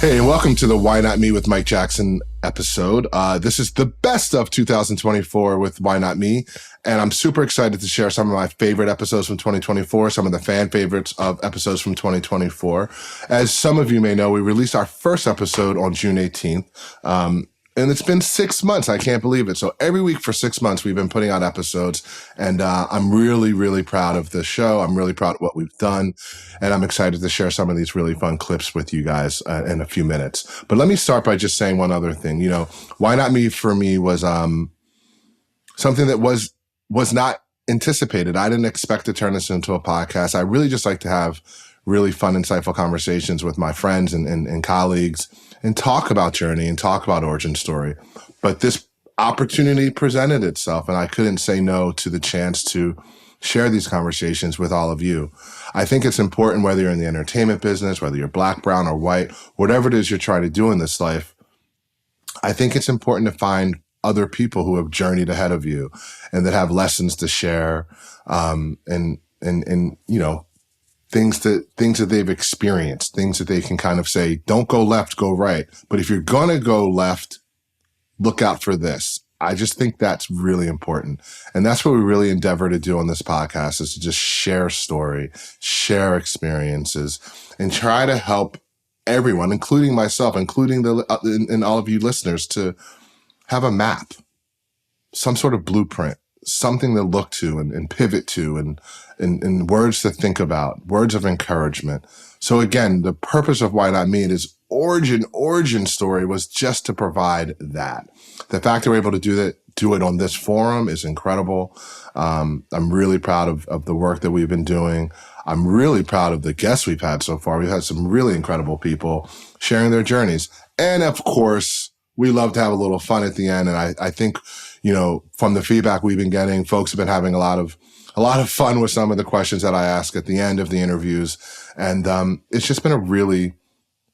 Hey, and welcome to the Why Not Me with Mike Jackson episode. This is the best of 2024 with Why Not Me, and I'm super excited to share some of my favorite episodes from 2024, some of the fan favorites of episodes from 2024. As some of you may know, we released our first episode on June 18th, and it's been 6 months. I can't believe it. So every week for 6 months, we've been putting out episodes, and I'm really, really proud of the show. I'm really proud of what we've done, and I'm excited to share some of these really fun clips with you guys in a few minutes. But let me start by just saying one other thing. You know, Why Not Me for me was something that was not anticipated. I didn't expect to turn this into a podcast. I really just like to have really fun, insightful conversations with my friends and colleagues and talk about journey and talk about origin story. But this opportunity presented itself, and I couldn't say no to the chance to share these conversations with all of you. I think it's important, whether you're in the entertainment business, whether you're black, brown, or white, whatever it is you're trying to do in this life, I think it's important to find other people who have journeyed ahead of you and that have lessons to share, and you know, things that they've experienced, things that they can kind of say, don't go left, go right. But if you're going to go left, look out for this. I just think that's really important. And that's what we really endeavor to do on this podcast, is to just share story, share experiences, and try to help everyone, including myself, including and all of you listeners, to have a map, some sort of blueprint, something to look to and pivot to, and words to think about, words of encouragement. So again, the purpose of Why Not Me, is origin story, was just to provide that. The fact that we're able to do it on this forum is incredible. I'm really proud of the work that we've been doing. I'm really proud of the guests we've had so far. We've had some really incredible people sharing their journeys. And of course, we love to have a little fun at the end. And I think, you know, from the feedback we've been getting, folks have been having a lot of fun with some of the questions that I ask at the end of the interviews. And it's just been a really,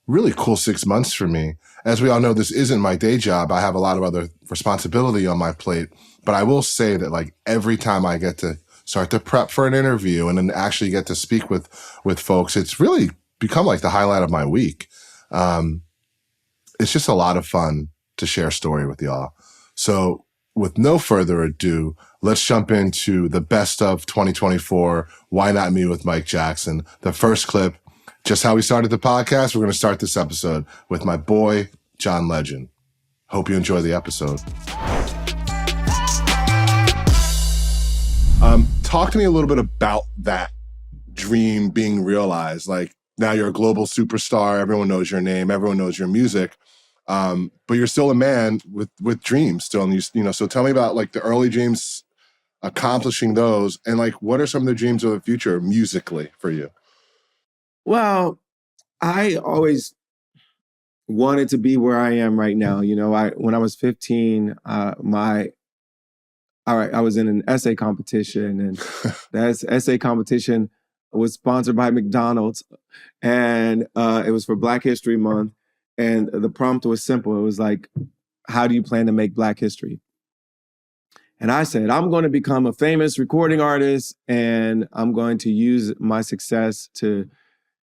really cool 6 months for me. As we all know, this isn't my day job. I have a lot of other responsibility on my plate. But I will say that, like, every time I get to start to prep for an interview and then actually get to speak with folks, it's really become like the highlight of my week. It's just a lot of fun to share story with y'all. So with no further ado, let's jump into the best of 2024, Why Not Me with Mike Jackson. The first clip, just how we started the podcast. We're going to start this episode with my boy, John Legend. Hope you enjoy the episode. Talk to me a little bit about that dream being realized. Like, now you're a global superstar. Everyone knows your name. Everyone knows your music. But you're still a man with dreams still. And you know, so tell me about, like, the early dreams, accomplishing those, and, like, what are some of the dreams of the future musically for you? Well, I always wanted to be where I am right now. You know, when I was 15, I was in an essay competition, and that essay competition was sponsored by McDonald's, and it was for Black History Month. And the prompt was simple. It was like, how do you plan to make Black history? And I said, I'm going to become a famous recording artist, and I'm going to use my success to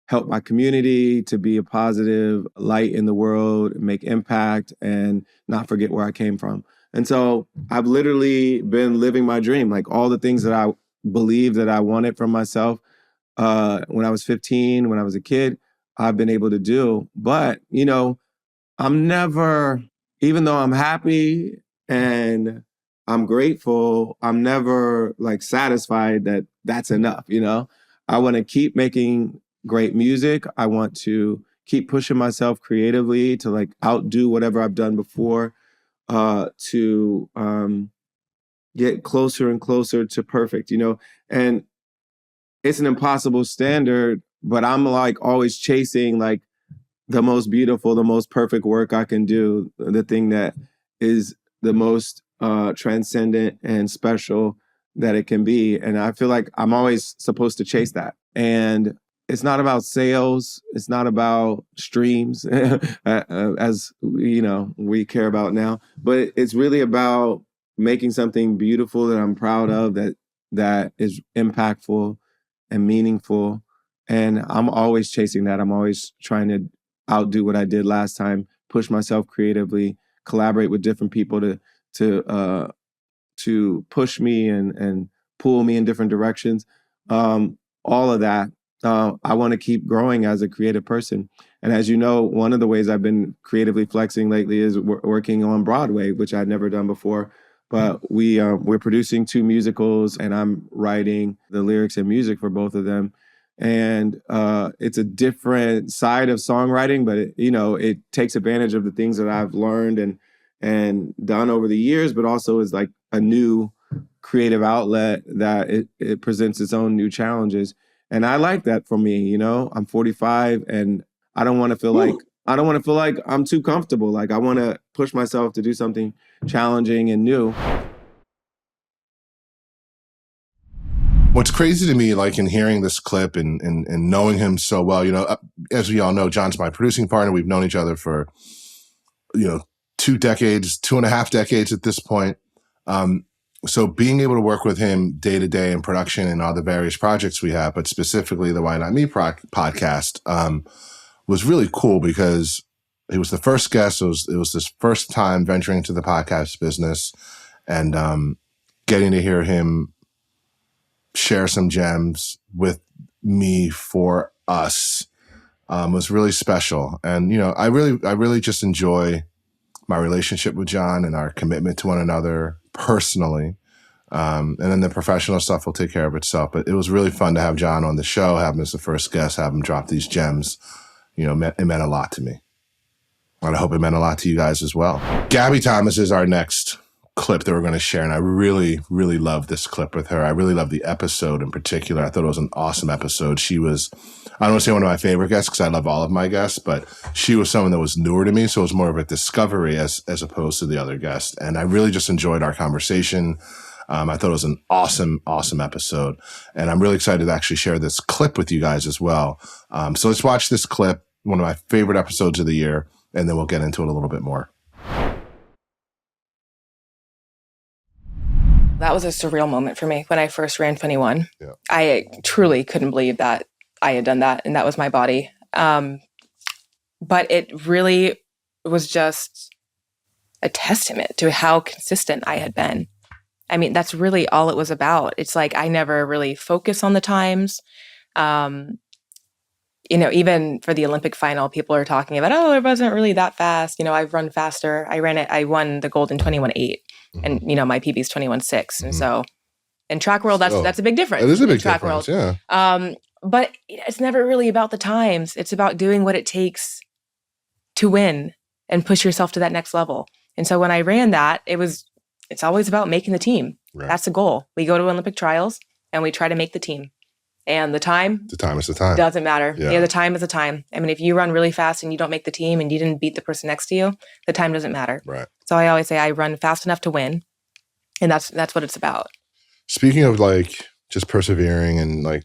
help my community, to be a positive light in the world, make impact, and not forget where I came from. And so I've literally been living my dream, like all the things that I believed that I wanted from myself when I was 15, when I was a kid, I've been able to do. But, you know, I'm never, even though I'm happy and I'm grateful, I'm never, like, satisfied that that's enough, you know? I want to keep making great music. I want to keep pushing myself creatively to, like, outdo whatever I've done before, to get closer and closer to perfect, you know? And it's an impossible standard, but I'm, like, always chasing, like, the most beautiful, the most perfect work I can do, the thing that is the most transcendent and special that it can be. And I feel like I'm always supposed to chase that. And it's not about sales. It's not about streams, as you know, we care about now. But it's really about making something beautiful that I'm proud of, that is impactful and meaningful. And I'm always chasing that. I'm always trying to outdo what I did last time, push myself creatively, collaborate with different people to push me and pull me in different directions. All of that. I want to keep growing as a creative person. And as you know, one of the ways I've been creatively flexing lately is working on Broadway, which I'd never done before. But we're producing 2 musicals, and I'm writing the lyrics and music for both of them. And it's a different side of songwriting, but it takes advantage of the things that I've learned and done over the years, but also is like a new creative outlet that it presents its own new challenges. And I like that for me. I'm 45, and I don't want to feel like I'm too comfortable. Like, I want to push myself to do something challenging and new. What's crazy to me, like in hearing this clip and knowing him so well, as we all know, John's my producing partner. We've known each other for, 2 decades, 2.5 decades at this point. So being able to work with him day to day in production and all the various projects we have, but specifically the Why Not Me podcast, was really cool because he was the first guest. It was his first time venturing into the podcast business, and getting to hear him share some gems with me for us was really special. And I really just enjoy my relationship with John and our commitment to one another personally. And then the professional stuff will take care of itself. But it was really fun to have John on the show, have him as the first guest, have him drop these gems. It meant a lot to me. And I hope it meant a lot to you guys as well. Gabby Thomas is our next clip that we're going to share. And I really, really love this clip with her. I really love the episode in particular. I thought it was an awesome episode. She was, I don't want to say one of my favorite guests because I love all of my guests, but she was someone that was newer to me. So it was more of a discovery as opposed to the other guests. And I really just enjoyed our conversation. I thought it was an awesome, awesome episode. And I'm really excited to actually share this clip with you guys as well. So let's watch this clip, one of my favorite episodes of the year, and then we'll get into it a little bit more. That was a surreal moment for me when I first ran 21. Yeah. I truly couldn't believe that I had done that and that was my body. But it really was just a testament to how consistent I had been. I mean, that's really all it was about. It's like I never really focus on the times. Even for the Olympic final, people are talking about, it wasn't really that fast. I've run faster. I won the gold in 21.8. And, my PB is 21.6. And so in track world, that's a big difference. It is a big track difference, world. yeah. But it's never really about the times. It's about doing what it takes to win and push yourself to that next level. And so when I ran that, it's always about making the team. Right. That's the goal. We go to Olympic trials and we try to make the team. And the time is the time. Doesn't matter. Yeah. The time is the time. I mean, if you run really fast and you don't make the team and you didn't beat the person next to you, the time doesn't matter. Right. So I always say I run fast enough to win. And that's what it's about. Speaking of just persevering and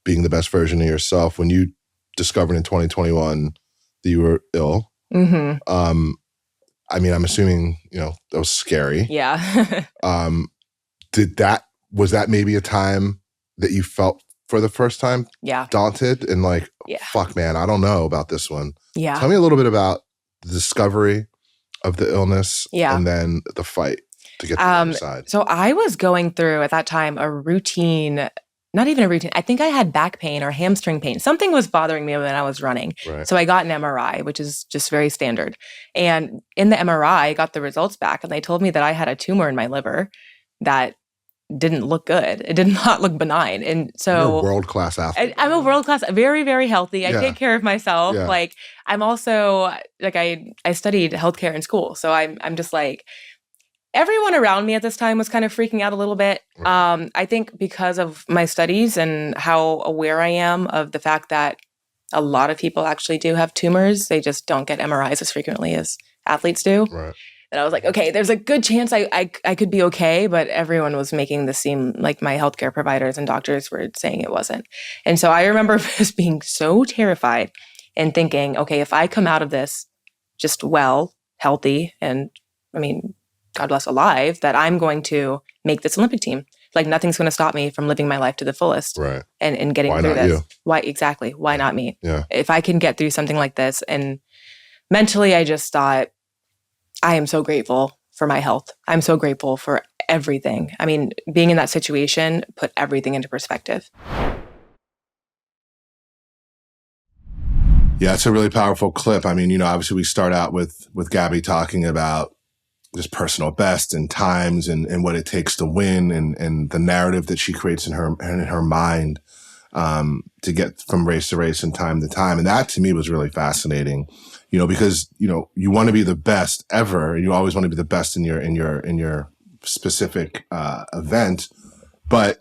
being the best version of yourself, when you discovered in 2021 that you were ill, I'm assuming, that was scary. Yeah. Was that maybe a time that you felt for the first time daunted and fuck, man, I don't know about this one? Yeah. Tell me a little bit about the discovery of the illness and then the fight to get to the other side. So I was going through at that time a routine, not even a routine. I think I had back pain or hamstring pain. Something was bothering me when I was running. Right. So I got an MRI, which is just very standard. And in the MRI, I got the results back and they told me that I had a tumor in my liver that didn't look good. It did not look benign. And so you're a world-class athlete. I'm a world-class, very, very healthy. I take care of myself. Yeah. I'm also I studied healthcare in school. So I'm just everyone around me at this time was kind of freaking out a little bit. Right. I think because of my studies and how aware I am of the fact that a lot of people actually do have tumors. They just don't get MRIs as frequently as athletes do. Right. And I was like, okay, there's a good chance I could be okay, but everyone was making this seem like my healthcare providers and doctors were saying it wasn't. And so I remember just being so terrified and thinking, okay, if I come out of this just well, healthy, and God bless alive, that I'm going to make this Olympic team. Like nothing's going to stop me from living my life to the fullest. Right. And getting Why through not this. you? Why exactly? Why not me? Yeah. If I can get through something like this, and mentally, I just thought, I am so grateful for my health. I'm so grateful for everything. I mean, being in that situation put everything into perspective. Yeah, it's a really powerful clip. I mean, you know, obviously we start out with Gabby talking about just personal best and times and what it takes to win and the narrative that she creates in her mind to get from race to race and time to time. And that to me was really fascinating, you know, because, you know, you want to be the best ever. You always want to be the best in your specific event, but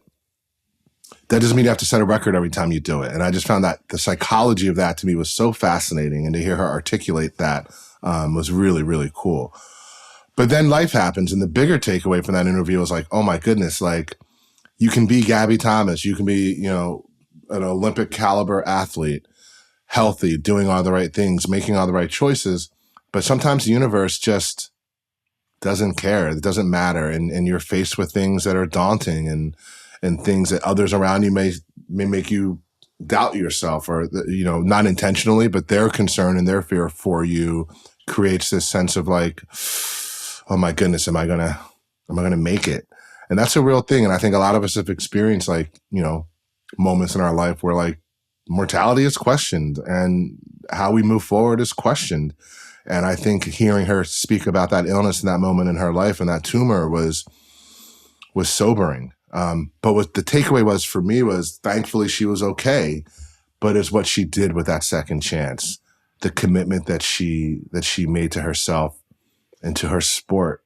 that doesn't mean you have to set a record every time you do it. And I just found that the psychology of that to me was so fascinating. And to hear her articulate that was really, really cool. But then life happens. And the bigger takeaway from that interview was like, oh my goodness, like you can be Gabby Thomas. You can be, you know, an Olympic caliber athlete, healthy, doing all the right things, making all the right choices. But sometimes the universe just doesn't care. It doesn't matter. And you're faced with things that are daunting and things that others around you may make you doubt yourself, or, you know, not intentionally, but their concern and their fear for you creates this sense of like, oh my goodness, am I gonna make it? And that's a real thing. And I think a lot of us have experienced like, you know, moments in our life where like mortality is questioned and how we move forward is questioned. And I think hearing her speak about that illness in that moment in her life and that tumor was sobering. But what the takeaway was for me was thankfully she was okay, but it's what she did with that second chance, the commitment that she made to herself and to her sport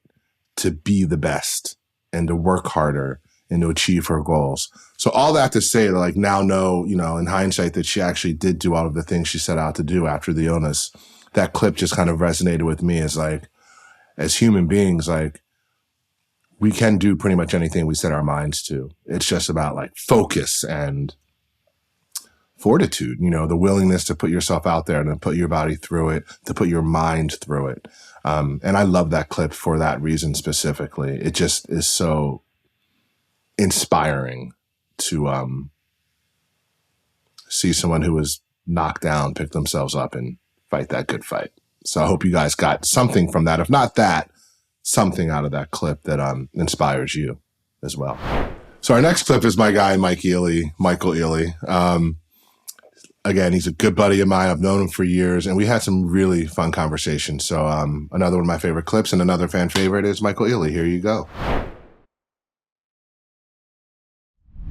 to be the best and to work harder and to achieve her goals. So all that to say, like now know, you know, in hindsight that she actually did do all of the things she set out to do after the illness. That clip just kind of resonated with me as like, as human beings, like we can do pretty much anything we set our minds to. It's just about like focus and fortitude, you know, the willingness to put yourself out there and to put your body through it, to put your mind through it. And I love that clip for that reason specifically. It just is so inspiring to see someone who was knocked down pick themselves up and fight that good fight. So I hope you guys got something from that. If not that, something out of that clip that inspires you as well. So our next clip is my guy, Michael Ealy. Again, he's a good buddy of mine. I've known him for years, and we had some really fun conversations. So another one of my favorite clips and another fan favorite is Michael Ealy. Here you go.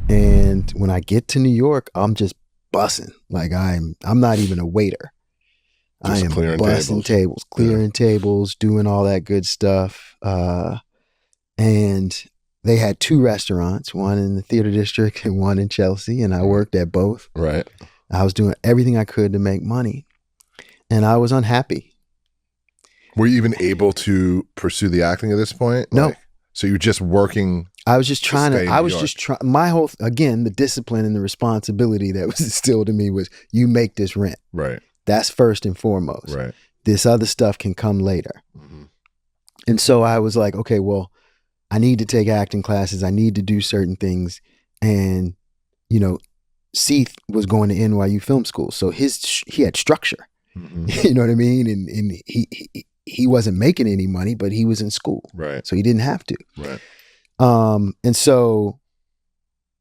And when I get to New York, I'm just bussing. Like I'm not even a waiter. Just I am bussing tables, clearing tables, doing all that good stuff. And they had two restaurants, one in the Theater District and one in Chelsea, and I worked at both. Right. I was doing everything I could to make money, and I was unhappy. Were you even able to pursue the acting at this point? No. Like, so you're just working. I was just trying to, my whole, again, the discipline and the responsibility that was instilled in me was you make this rent. Right. That's first and foremost. Right. This other stuff can come later. Mm-hmm. And so I was like, okay, well, I need to take acting classes. I need to do certain things. And, you know, Seath was going to NYU Film School. So he had structure. Mm-hmm. You know what I mean? And he wasn't making any money, but he was in school. Right. So he didn't have to. Right. And so,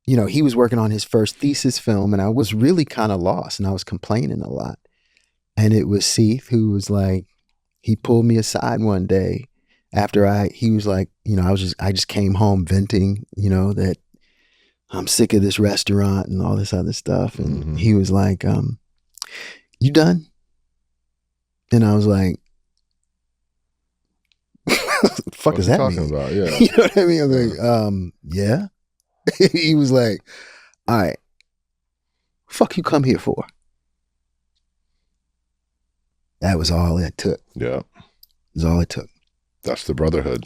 you know, he was working on his first thesis film, and I was really kind of lost, and I was complaining a lot. And it was Seath who was like, he pulled me aside one day after he was like, you know, I just came home venting, you know, that I'm sick of this restaurant and all this other stuff. And mm-hmm. he was like, you done? And I was like, what the fuck does that mean? About? Yeah. You know what I mean? I was like, yeah. He was like, all right, fuck you come here for? That was all it took. Yeah. That's all it took. That's the brotherhood.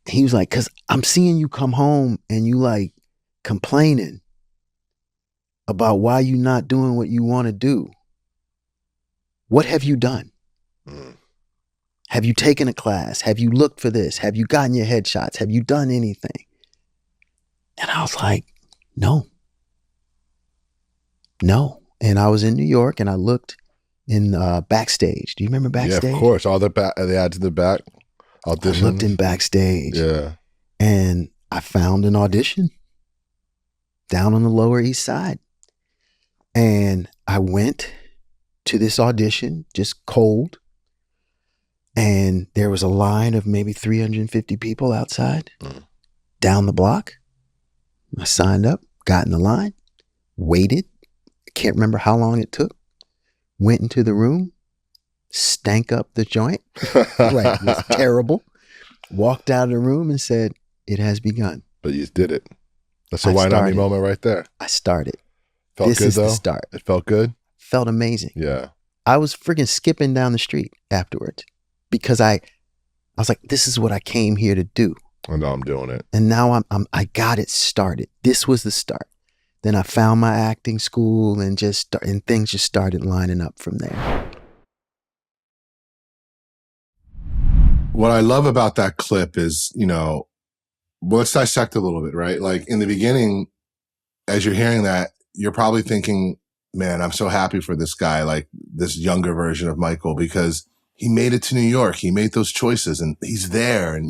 He was like, cause I'm seeing you come home and you like complaining about why you not doing what you want to do. What have you done? Mm. Have you taken a class? Have you looked for this? Have you gotten your headshots? Have you done anything? And I was like, no. And I was in New York and I looked in Backstage. Do you remember Backstage? Yeah, of course. All the ads in the back, auditions. I looked in Backstage. Yeah. And I found an audition down on the Lower East Side. And I went to this audition just cold. And there was a line of maybe 350 people outside down the block. I signed up, got in the line, waited. I can't remember how long it took. Went into the room, stank up the joint. Like, it was terrible. Walked out of the room and said, it has begun. But you did it. That's a Why Not Me moment right there. I started. Felt this good is though? The start. It felt good? Felt amazing. Yeah. I was freaking skipping down the street afterwards because I was like, this is what I came here to do. And now I'm doing it. And now I got it started. This was the start. Then I found my acting school and things just started lining up from there. What I love about that clip is, well, let's dissect a little bit, right? Like in the beginning, as you're hearing that, you're probably thinking, man, I'm so happy for this guy, like this younger version of Michael, because he made it to New York. He made those choices and he's there. And,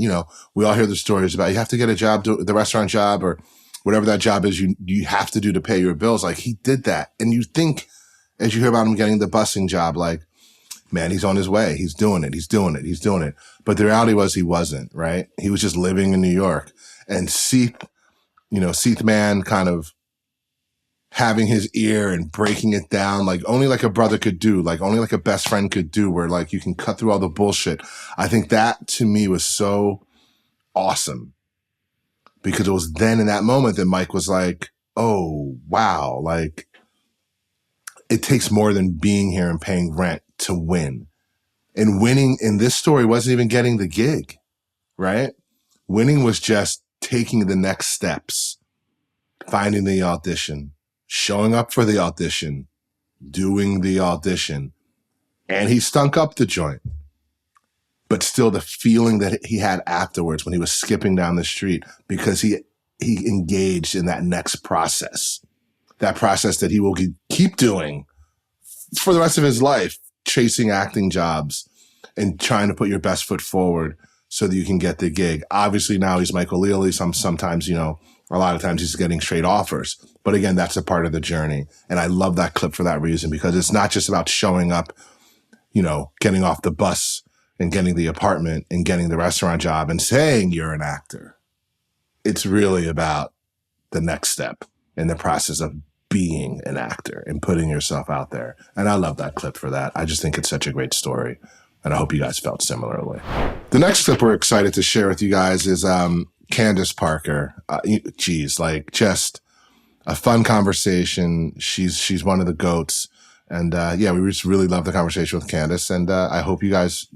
we all hear the stories about you have to get a job, the restaurant job or whatever that job is you have to do to pay your bills. Like he did that. And you think, as you hear about him getting the busing job, like, man, he's on his way. He's doing it. He's doing it. He's doing it. But the reality was he wasn't, right? He was just living in New York. And Seath Man kind of having his ear and breaking it down like only like a brother could do, like only like a best friend could do, where like you can cut through all the bullshit. I think that to me was so awesome because it was then in that moment that Mike was like, oh, wow. Like it takes more than being here and paying rent to win. And winning in this story wasn't even getting the gig, right? Winning was just taking the next steps, finding the audition, showing up for the audition, doing the audition. And he stunk up the joint. But still the feeling that he had afterwards when he was skipping down the street, because he engaged in that next process, that process that he will keep doing for the rest of his life, chasing acting jobs and trying to put your best foot forward so that you can get the gig. Obviously now he's Michael Ealy. Sometimes, a lot of times he's getting straight offers. But again, that's a part of the journey. And I love that clip for that reason, because it's not just about showing up, getting off the bus and getting the apartment and getting the restaurant job and saying you're an actor. It's really about the next step in the process of being an actor and putting yourself out there. And I love that clip for that. I just think it's such a great story. And I hope you guys felt similarly. The next clip we're excited to share with you guys is Candace Parker. Just a fun conversation. She's one of the GOATs. And we just really love the conversation with Candace. And I hope you guys,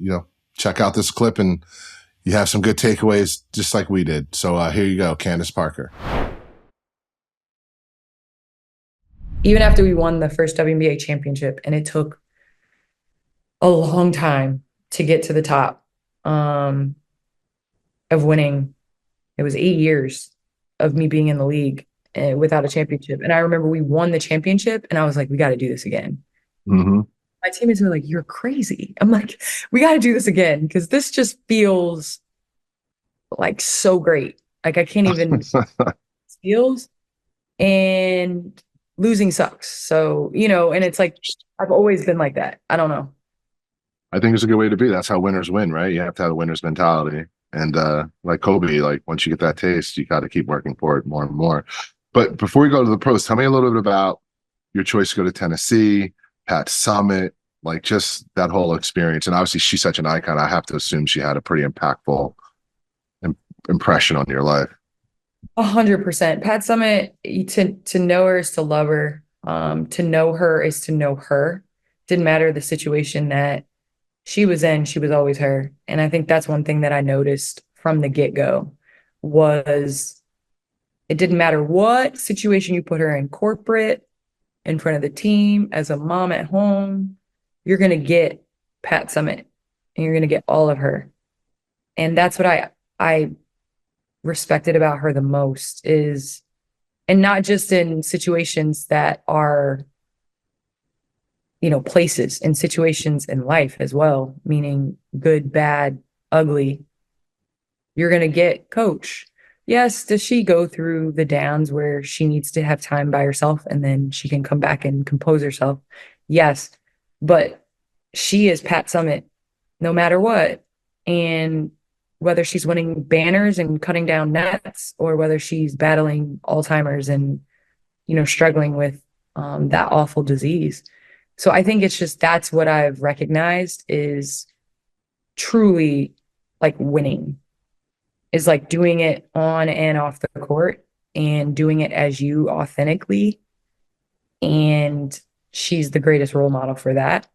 check out this clip and you have some good takeaways just like we did. So here you go, Candace Parker. Even after we won the first WNBA championship, and it took a long time to get to the top of winning. It was 8 years of me being in the league without a championship. And I remember we won the championship and I was like, we got to do this again. Mm-hmm. My teammates were like, you're crazy. I'm like, we got to do this again because this just feels like so great. Like I can't even feels, and losing sucks. So, and it's like, I've always been like that. I don't know. I think it's a good way to be. That's how winners win, right? You have to have a winner's mentality. And like Kobe, like once you get that taste, you got to keep working for it more and more. But before we go to the pros, tell me a little bit about your choice to go to Tennessee, Pat Summitt, like just that whole experience. And obviously she's such an icon. I have to assume she had a pretty impactful impression on your life. 100%. Pat Summitt, to know her is to love her. To know her is to know her. Didn't matter the situation that she was in, she was always her. And I think that's one thing that I noticed from the get-go was it didn't matter what situation you put her in, corporate, in front of the team, as a mom at home, you're going to get Pat Summitt and you're going to get all of her. And that's what I respected about her the most is And not just in situations that are, places, in situations in life as well, meaning good, bad, ugly. You're going to get coach. Yes, does she go through the downs where she needs to have time by herself and then she can come back and compose herself? Yes, but she is Pat Summitt no matter what. And whether she's winning banners and cutting down nets or whether she's battling Alzheimer's and, struggling with that awful disease. So I think it's just that's what I've recognized is truly like winning is like doing it on and off the court and doing it as you authentically. And she's the greatest role model for that.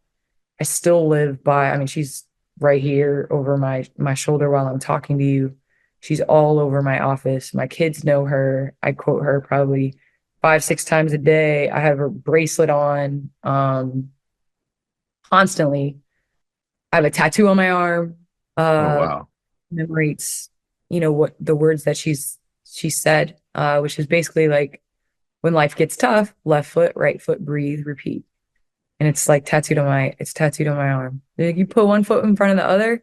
I still live by, I mean, she's right here over my shoulder while I'm talking to you. She's all over my office. My kids know her. I quote her probably 5-6 times a day. I have her bracelet on constantly. I have a tattoo on my arm. Oh, wow. Commemorates, what the words that she said, which is basically like, when life gets tough, left foot, right foot, breathe, repeat. And it's like tattooed on my arm. Like you put one foot in front of the other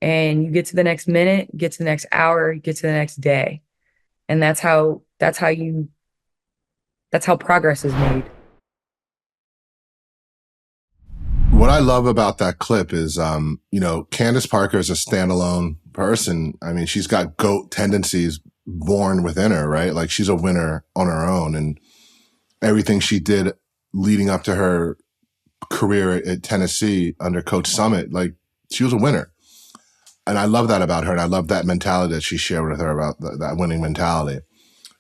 and you get to the next minute, get to the next hour, get to the next day. And that's how progress is made. What I love about that clip is, Candace Parker is a standalone person. I mean, she's got GOAT tendencies born within her, right? Like she's a winner on her own, and everything she did leading up to her career at Tennessee under Coach Summitt, like she was a winner. And I love that about her. And I love that mentality that she shared with her about that winning mentality.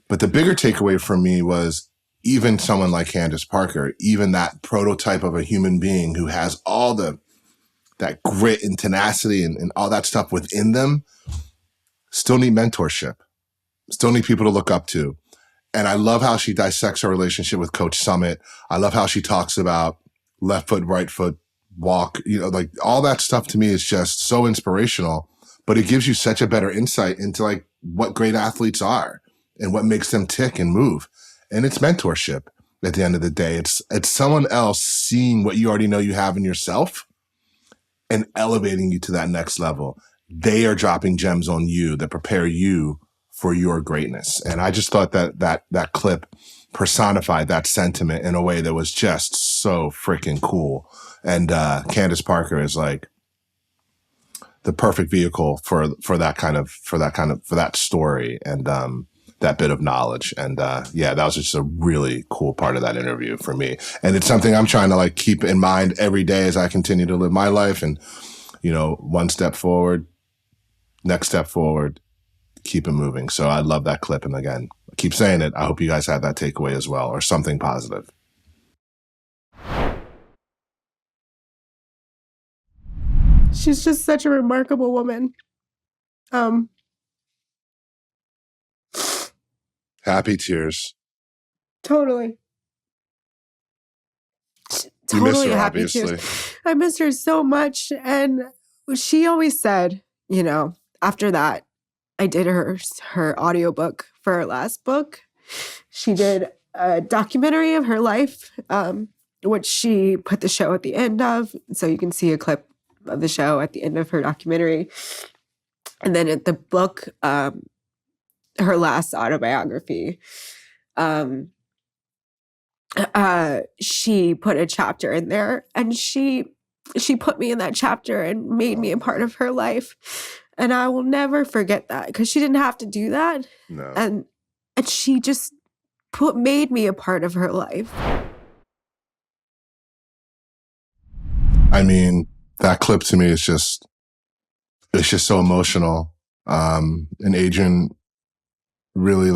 But the bigger takeaway for me was even someone like Candace Parker, even that prototype of a human being who has all that grit and tenacity and all that stuff within them, still need mentorship, still need people to look up to. And I love how she dissects her relationship with Coach Summitt. I love how she talks about left foot, right foot, walk, like all that stuff to me is just so inspirational, but it gives you such a better insight into like what great athletes are and what makes them tick and move. And it's mentorship at the end of the day. It's someone else seeing what you already know you have in yourself and elevating you to that next level. They are dropping gems on you that prepare you for your greatness. And I just thought that clip personified that sentiment in a way that was just so freaking cool. And Candace Parker is like the perfect vehicle for that story and that bit of knowledge. And that was just a really cool part of that interview for me. And it's something I'm trying to like keep in mind every day as I continue to live my life. And one step forward, next step forward, keep it moving. So I love that clip. And again, I keep saying it. I hope you guys had that takeaway as well, or something positive. She's just such a remarkable woman. Happy tears. Totally. You miss her, happy obviously. tears. I miss her so much. And she always said, after that, I did her audiobook for her last book. She did a documentary of her life, which she put the show at the end of. So you can see a clip of the show at the end of her documentary. And then at the book, her last autobiography, she put a chapter in there, and she put me in that chapter and made me a part of her life. And I will never forget that, because she didn't have to do that. No. And she just made me a part of her life. I mean, that clip to me is just so emotional. And Adrienne really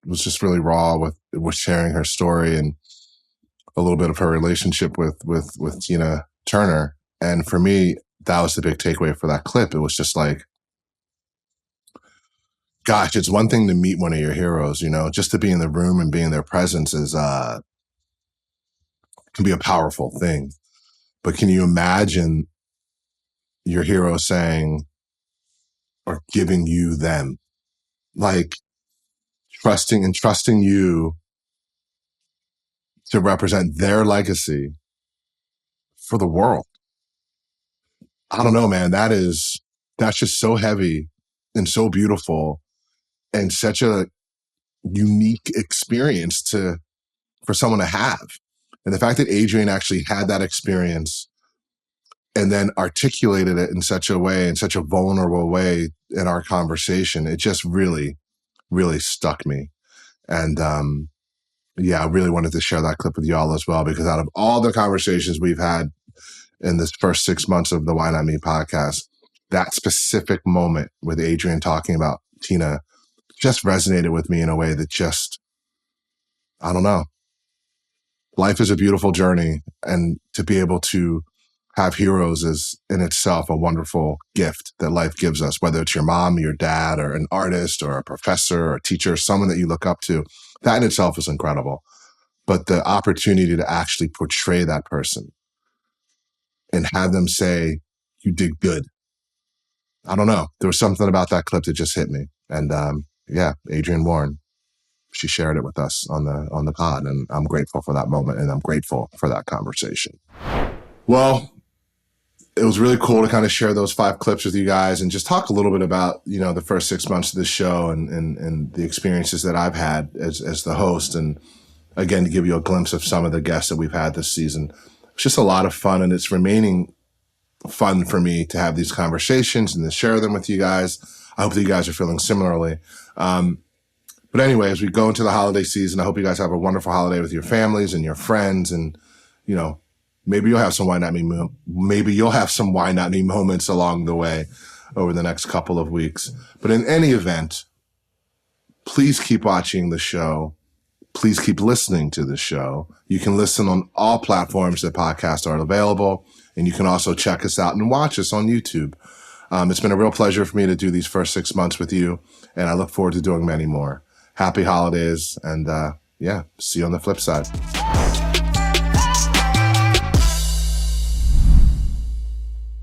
was just really raw with sharing her story and a little bit of her relationship with Tina Turner. And for me, that was the big takeaway for that clip. It was just like, gosh, it's one thing to meet one of your heroes, just to be in the room and be in their presence is, can be a powerful thing. But can you imagine your hero saying or giving you them? Like, trusting you to represent their legacy for the world. I don't know, man. That's just so heavy and so beautiful and such a unique experience for someone to have. And the fact that Adrienne actually had that experience and then articulated it in such a way, in such a vulnerable way in our conversation, it just really, really stuck me. And yeah, I really wanted to share that clip with y'all as well, because out of all the conversations we've had in this first 6 months of the Why Not Me podcast, that specific moment with Adrienne talking about Tina just resonated with me in a way that just, I don't know. Life is a beautiful journey, and to be able to have heroes is in itself a wonderful gift that life gives us, whether it's your mom, your dad, or an artist, or a professor, or a teacher, someone that you look up to. That in itself is incredible. But the opportunity to actually portray that person and have them say, you did good. I don't know. There was something about that clip that just hit me. And yeah, Adrienne Warren, she shared it with us on the pod, and I'm grateful for that moment, and I'm grateful for that conversation. Well, it was really cool to kind of share those 5 clips with you guys and just talk a little bit about, the first 6 months of the show and the experiences that I've had as the host. And again, to give you a glimpse of some of the guests that we've had this season. It's just a lot of fun, and it's remaining fun for me to have these conversations and to share them with you guys. I hope that you guys are feeling similarly. But anyway, as we go into the holiday season, I hope you guys have a wonderful holiday with your families and your friends. And, maybe you'll have some Why Not Me moments along the way over the next couple of weeks. But in any event, please keep watching the show. Please keep listening to the show. You can listen on all platforms that podcasts are available. And you can also check us out and watch us on YouTube. It's been a real pleasure for me to do these first 6 months with you. And I look forward to doing many more. Happy holidays. And yeah, see you on the flip side.